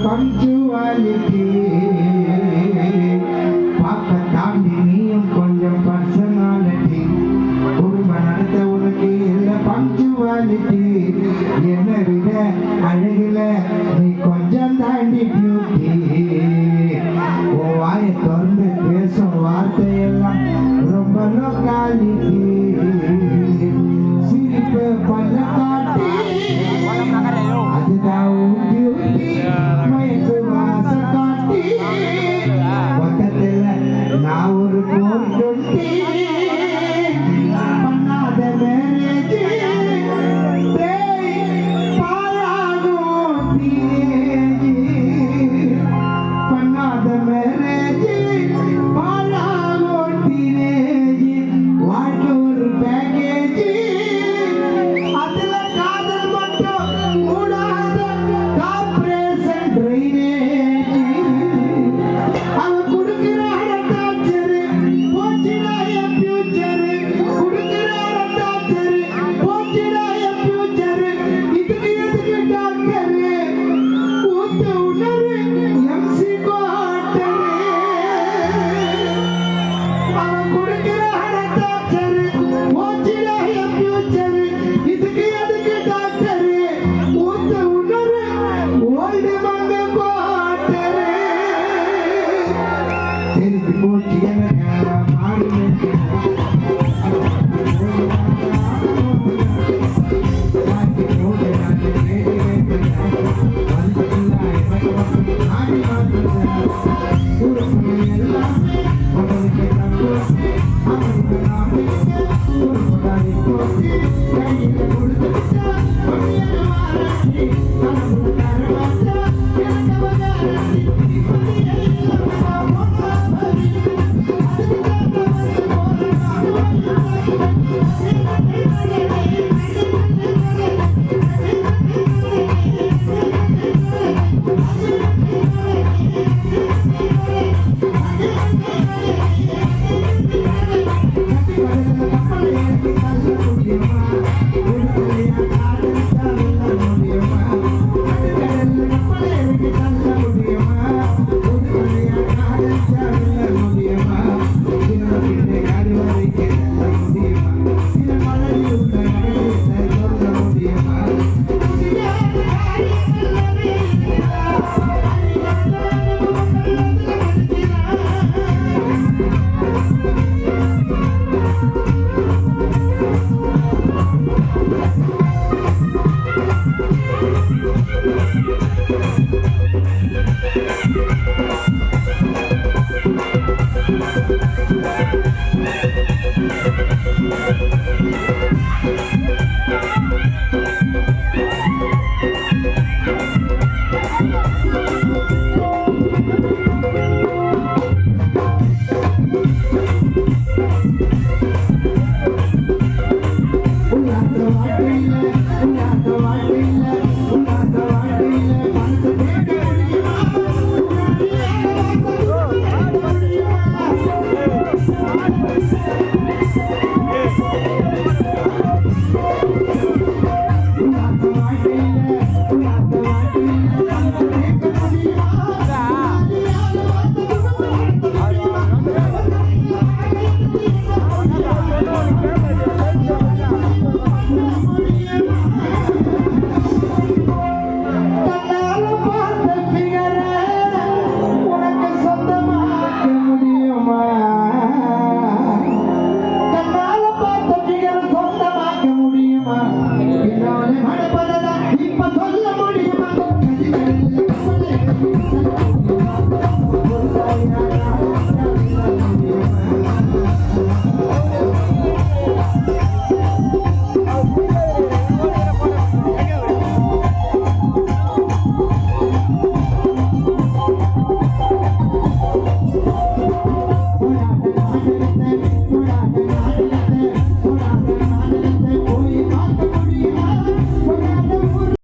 punctuality பார்க்க தாண்டி நீயும் கொஞ்சம் பர்சனாலிட்டி குடும்ப நடத்த உனக்கு இல்லை பஞ்சுவாலிட்டி என்ன விட அழகுல நீ கொஞ்சம் தாண்டி பியூட்டி உன் வாயை திறந்து பேசும் வார்த்தையெல்லாம் ரொம்ப லோக்காலிட்டி சிரிப்பு பண்ண காட்டி அதுதான் பியூட்டி மயக்கு வாச காட்டி பக்கத்துல நான் ஒரு போர் தொட்டி பண்ணாத மேரேஜ் பாழாகும் பண்ணாத மேரேஜ் பாழாகும் டீனேஜ் வாழ்க்கை ஒரு பேக்கேஜ் அதுல காதல் மட்டும் கூடாத கார்பரேஷன் ட்ரைனேஜ் அவன் கொடுக்கிற டார்ச்சர் போச்சுடா என் ஃபியூச்சர் கொடுக்கிற டார்ச்சர் போச்சுடா என் ஃபியூச்சர் இதுக்கு எதுக்கு டாக்டர் ஊத்து உணரு எம்சி கோட்டர் அவன் கொடுக்கிற டார்ச்சர் போச்சுடா என் ஃபியூச்சர் இதுக்கு எதுக்கு டாக்டர் ஊத்து உணரு ஓல்டு மங்க கோட்டர் தெரிஞ்சு போச்சு எனக்கு மாறுமே உல்லாத வாழ்க்கையில